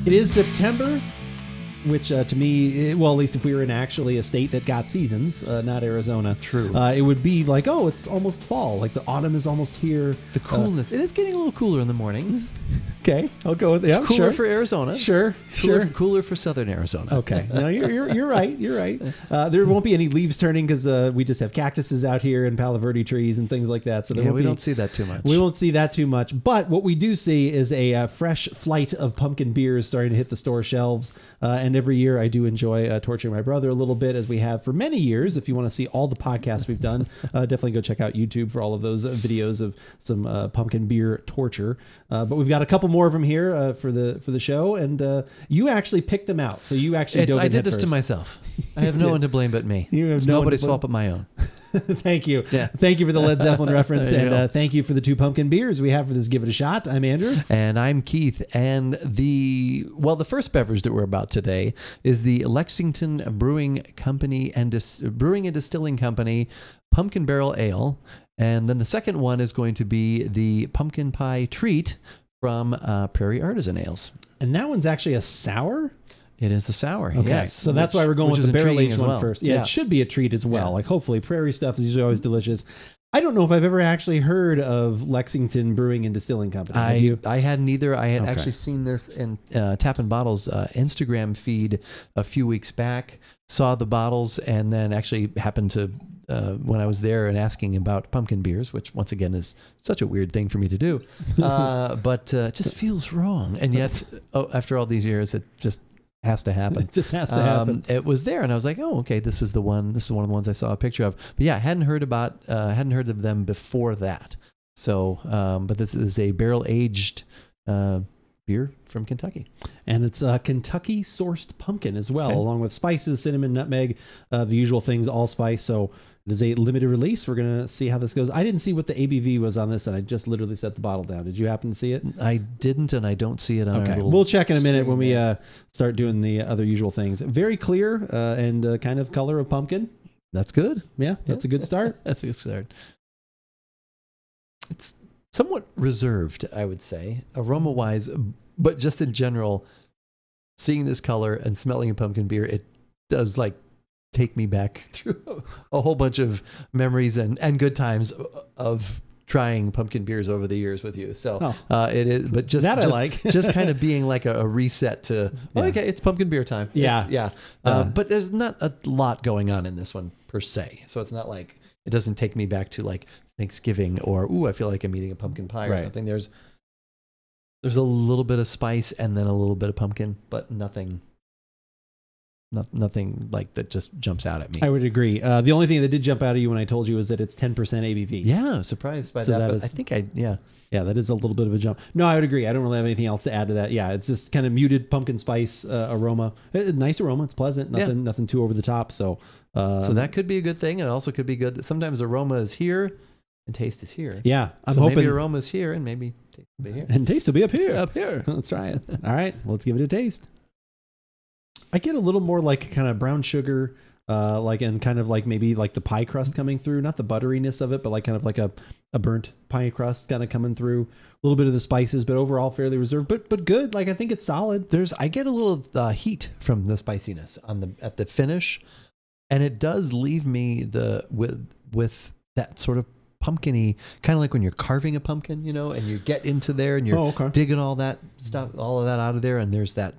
It is September, which to me, well, at least if we were in actually a state that got seasons, not Arizona. True. It would be like, oh, it's almost fall. Like the autumn is almost here. The coolness. It is getting a little cooler in the mornings. Okay, I'll go with that. Cooler for Arizona. Sure. Cooler for southern Arizona. Okay. No, you're right. You're right. There won't be any leaves turning because we just have cactuses out here and Palo Verde trees and things like that. So we don't see that too much. We won't see that too much. But what we do see is a fresh flight of pumpkin beers starting to hit the store shelves. And every year I do enjoy torturing my brother a little bit, as we have for many years. If you want to see all the podcasts we've done, definitely go check out YouTube for all of those videos of some pumpkin beer torture. But we've got a couple more of them here for the show, and you actually picked them out. So you actually dove in I did this first. to myself. I have no one to blame but me. It's nobody's fault but my own. Thank you. Yeah. Thank you for the Led Zeppelin reference, and go. thank you for the 2 pumpkin beers we have for this Give It a Shot. I'm Andrew. And I'm Keith. And the first beverage that we're about today is the Lexington Brewing Company and Brewing and Distilling Company Pumpkin Barrel Ale. And then the second one is going to be the Pumpkin Pie Treat from Prairie Artisan Ales. And that one's actually a sour? It is a sour, okay. yes. So that's why we're going with the barrel-aged one first. Yeah, Yeah, it should be a treat as well. Like, hopefully, prairie stuff is usually always delicious. I don't know if I've ever actually heard of Lexington Brewing and Distilling Company. Have you? I hadn't either. I had actually seen this in Tap and Bottles Instagram feed a few weeks back, saw the bottles, and then actually happened to, when I was there and asking about pumpkin beers, which once again is such a weird thing for me to do, but it just feels wrong. And yet, after all these years, it just has to happen. It just has to happen. It was there, and I was like, "Oh, okay, this is the one. This is one of the ones I saw a picture of." But yeah, I hadn't heard of them before that. So, but this is a barrel-aged beer from Kentucky, and it's Kentucky sourced pumpkin as well, okay, along with spices, cinnamon, nutmeg, the usual things, allspice. So it is a limited release. We're gonna see how this goes. I didn't see what the ABV was on this, and I just literally set the bottle down. Did you happen to see it? I didn't, and I don't see it on our little... We'll check in a minute when we start doing the other usual things. Very clear and kind of color of pumpkin. That's good. Yeah, that's a good start. That's a good start. It's somewhat reserved, I would say, aroma-wise, but just in general, seeing this color and smelling a pumpkin beer, it does like take me back through a whole bunch of memories and good times of trying pumpkin beers over the years with you. So it is, but just that I like. just kind of being like a reset to, okay, it's pumpkin beer time. Yeah. But there's not a lot going on in this one per se. So it's not like, it doesn't take me back to like Thanksgiving or, ooh, I feel like I'm eating a pumpkin pie or something. There's a little bit of spice and then a little bit of pumpkin, but nothing like that just jumps out at me. I would agree. The only thing that did jump out at you when I told you was that it's 10% ABV. Yeah, surprised by that. But is, I think that is a little bit of a jump. No, I would agree. I don't really have anything else to add to that. Yeah, it's just kind of muted pumpkin spice aroma. Nice aroma. It's pleasant. Nothing too over the top. So that could be a good thing. And it also could be good that sometimes aroma is here and taste is here. Yeah, I'm hoping hoping maybe aroma is here and maybe taste will be here. And taste will be up here. Up here. Let's try it. All right, let's give it a taste. I get a little more like kind of brown sugar, and kind of like maybe like the pie crust coming through, not the butteriness of it, but like kind of like a burnt pie crust kind of coming through. A little bit of the spices, but overall fairly reserved, but good. Like I think it's solid. I get a little heat from the spiciness at the finish, and it does leave me with that sort of pumpkin-y, kind of like when you're carving a pumpkin, and you get into there and you're digging all that stuff, all of that out of there, and there's that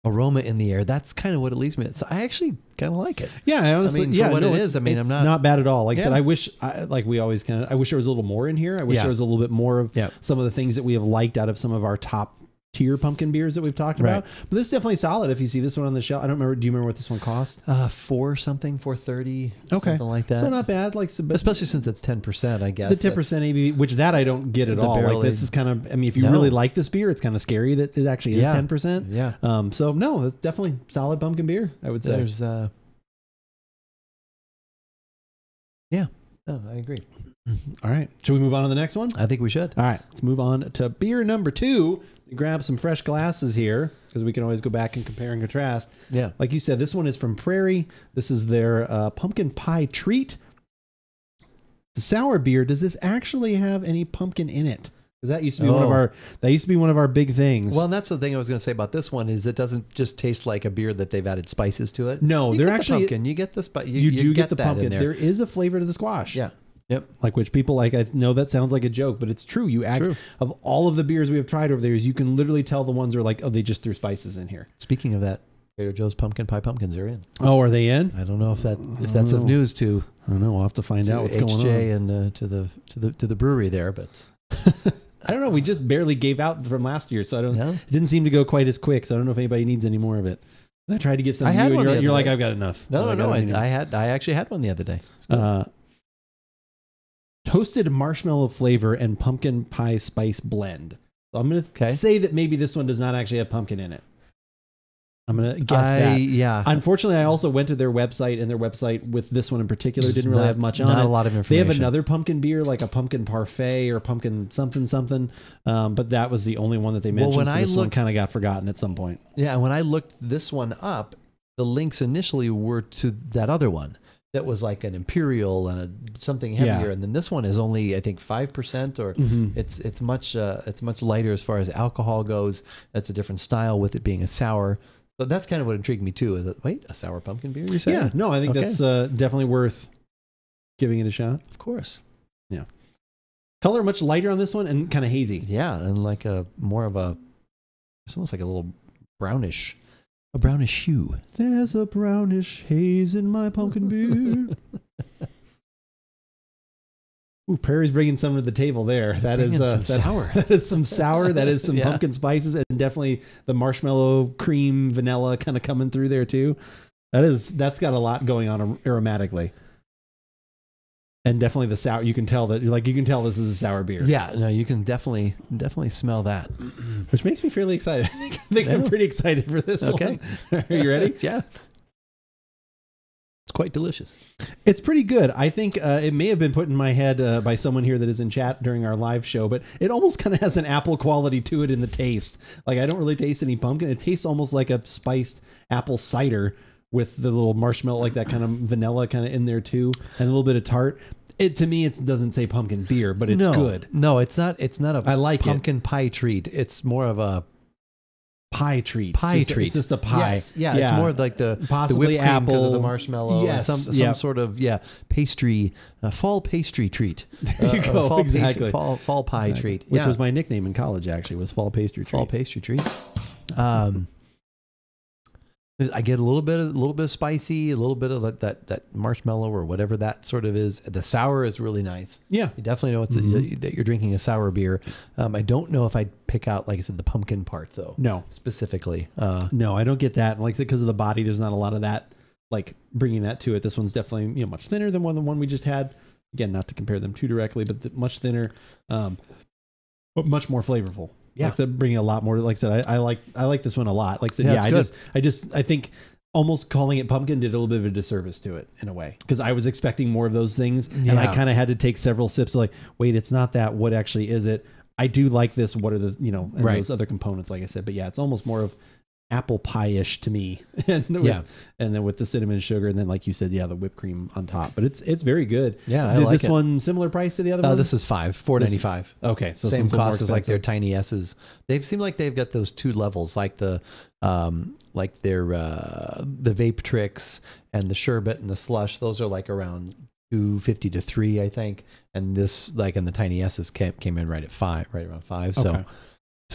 aroma in the air. That's kind of what it leaves me. So I actually kind of like it. Yeah, honestly, for what it is. I mean, it's I'm not bad at all. Like I said, I wish, like we always I wish there was a little more in here. I wish there was a little bit more of some of the things that we have liked out of some of our top tier pumpkin beers that we've talked about. But this is definitely solid. If you see this one on the shelf, I don't remember. Do you remember what this one cost? $4.30. Okay, something like that. So not bad. Like especially since it's 10%. I guess the 10% ABV, which that I don't get at all. Like this is kind of. I mean, if you really like this beer, it's kind of scary that it actually is 10%. Yeah. So no, it's definitely solid pumpkin beer. I would say. There's. Yeah. No, I agree. All right. Should we move on to the next one? I think we should. All right. Let's move on to beer number 2. Grab some fresh glasses here because we can always go back and compare and contrast. Yeah. Like you said, this one is from Prairie. This is their pumpkin pie treat. The sour beer. Does this actually have any pumpkin in it? Because that used to be one of our big things. Well, and that's the thing I was going to say about this one is it doesn't just taste like a beer that they've added spices to it. No, they're actually the pumpkin. You get the spice. You do get the pumpkin. There is a flavor to the squash. Yeah. Yep. Like which people like. I know that sounds like a joke, but it's true. Of all of the beers we have tried over the years, you can literally tell the ones are like, oh, they just threw spices in here. Speaking of that, Trader Joe's pumpkin pie pumpkins are in. Oh, are they in? I don't know if that's of news to. I don't know. We'll have to find out what's going on. HJ and to the brewery there, but. I don't know. We just barely gave out from last year, so I don't. Yeah. It didn't seem to go quite as quick, so I don't know if anybody needs any more of it. I tried to give some. I had one. You're like, I've got enough. No. I actually had one the other day. Toasted marshmallow flavor and pumpkin pie spice blend. So I'm going to say that maybe this one does not actually have pumpkin in it. I'm going to guess that. Yeah. Unfortunately, I also went to their website, and their website with this one in particular didn't really have much on it. Not a lot of information. They have another pumpkin beer, like a pumpkin parfait or pumpkin something. But that was the only one that they mentioned. So this one kind of got forgotten at some point. Yeah. When I looked this one up, the links initially were to that other one that was like an imperial and something heavier. Yeah. And then this one is only, I think, 5% or it's much lighter as far as alcohol goes. That's a different style with it being a sour. So that's kind of what intrigued me too. Is that, wait, a sour pumpkin beer? You said? Yeah, no, I think that's definitely worth giving it a shot. Of course. Yeah. Color much lighter on this one and kind of hazy. Yeah, and like it's almost like a little brownish hue. There's a brownish haze in my pumpkin beer. Ooh, Prairie's bringing some to the table there. That is sour. That is some sour. That is some pumpkin spices, and definitely the marshmallow, cream, vanilla kind of coming through there too. That's got a lot going on aromatically, and definitely the sour. You can tell that this is a sour beer. Yeah, no, you can definitely smell that, which makes me fairly excited. I think I'm pretty excited for this one. Are you ready? Yeah. It's quite delicious. It's pretty good. I think it may have been put in my head by someone here that is in chat during our live show, but it almost kind of has an apple quality to it in the taste. Like I don't really taste any pumpkin. It tastes almost like a spiced apple cider with the little marshmallow, like that kind of vanilla kind of in there too, and a little bit of tart. To me, it doesn't say pumpkin beer, but it's good. No, it's not. It's not a I like pumpkin pie treat. It's more of a pie treat. It's just a pie. Yes. Yeah, it's more like possibly the whipped cream apple because of the marshmallow. Yes, and some sort of pastry, fall pastry treat. There you go. Exactly. Fall pie treat, which was my nickname in college. Actually, was fall pastry treat. Fall pastry treat. I get a little bit of spicy, a little bit of that marshmallow or whatever that sort of is. The sour is really nice. Yeah, you definitely know that you're drinking a sour beer. I don't know if I'd pick out, like I said, the pumpkin part though. No, specifically. No, I don't get that. And like I said, because of the body, there's not a lot of that. Like bringing that to it. This one's definitely much thinner than the one we just had. Again, not to compare them too directly, but much thinner, but much more flavorful. Yeah, like I said, bringing a lot more. Like I said, I like this one a lot. Like I said, I think almost calling it pumpkin did a little bit of a disservice to it in a way, because I was expecting more of those things, and I kind of had to take several sips. Like, wait, it's not that. What actually is it? I do like this. What are the and those other components? Like I said, but yeah, it's almost more of apple pie-ish to me, and then with the cinnamon sugar, and then like you said, the whipped cream on top. But it's very good. Yeah, I like this one. Similar price to the other one. This is $4.95. Okay, so same cost as like their tiny S's. They seem like they've got those two levels, like the vape tricks and the sherbet and the slush. Those are like around $2.50 to $3, I think. And this, like, and the tiny S's came in right around 5. So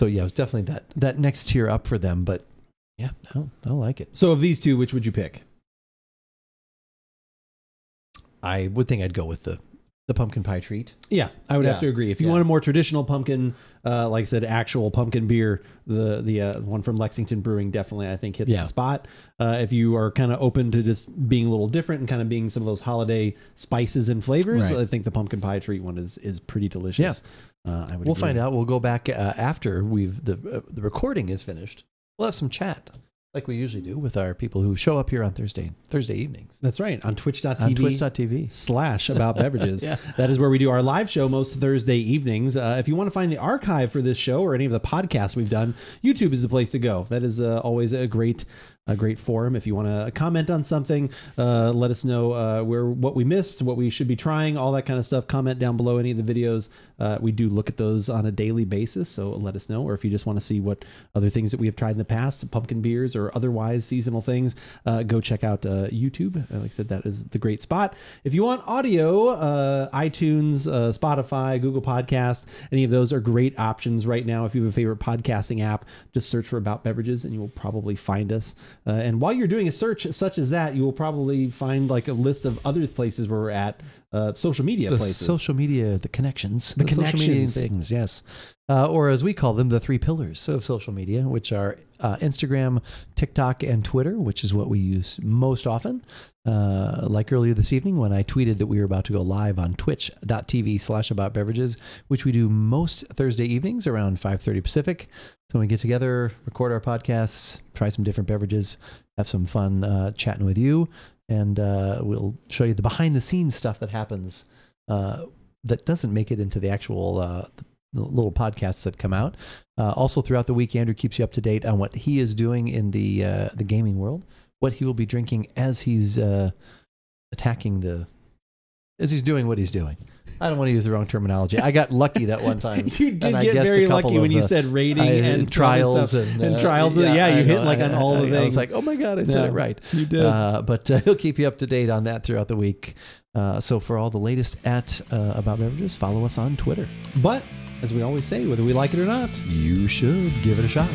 yeah, it was definitely that next tier up for them, but. Yeah, I like it. So of these two, which would you pick? I would think I'd go with the pumpkin pie treat. Yeah, I would have to agree. If you want a more traditional pumpkin, like I said, actual pumpkin beer, the one from Lexington Brewing definitely, I think, hits the spot. If you are kind of open to just being a little different and kind of being some of those holiday spices and flavors, I think the pumpkin pie treat one is pretty delicious. Yeah. We'll find out. We'll go back after the recording is finished. We'll have some chat like we usually do with our people who show up here on Thursday evenings. That's right. On twitch.tv /AboutBeverages. That is where we do our live show most Thursday evenings. If you want to find the archive for this show or any of the podcasts we've done, YouTube is the place to go. That is always a great a great forum. If you want to comment on something, let us know what we missed, what we should be trying, all that kind of stuff. Comment down below any of the videos. We do look at those on a daily basis, so let us know. Or if you just want to see what other things that we have tried in the past, pumpkin beers or otherwise seasonal things, go check out YouTube. Like I said, that is the great spot. If you want audio, iTunes, Spotify, Google Podcast, any of those are great options right now. If you have a favorite podcasting app, just search for About Beverages and you will probably find us. And while you're doing a search such as that, you will probably find like a list of other places where we're at, social media places. Social media, the connections. The connections. Social media things, yes. Or as we call them, the 3 pillars of social media, which are Instagram, TikTok, and Twitter, which is what we use most often. Like earlier this evening when I tweeted that we were about to go live on twitch.tv/AboutBeverages, which we do most Thursday evenings around 5:30 Pacific. So we get together, record our podcasts, try some different beverages, have some fun chatting with you, and we'll show you the behind-the-scenes stuff that happens that doesn't make it into the actual the little podcasts that come out. Also throughout the week, Andrew keeps you up to date on what he is doing in the gaming world, what he will be drinking as he's as he's doing what he's doing. I don't want to use the wrong terminology. I got lucky that one time. You did get very lucky when you said rating and trials and trials. Yeah, you hit like on all the things. I was like, oh my God, I said it right. You did. But he'll keep you up to date on that throughout the week. So for all the latest at About Beverages, follow us on Twitter. But as we always say, whether we like it or not, you should give it a shot.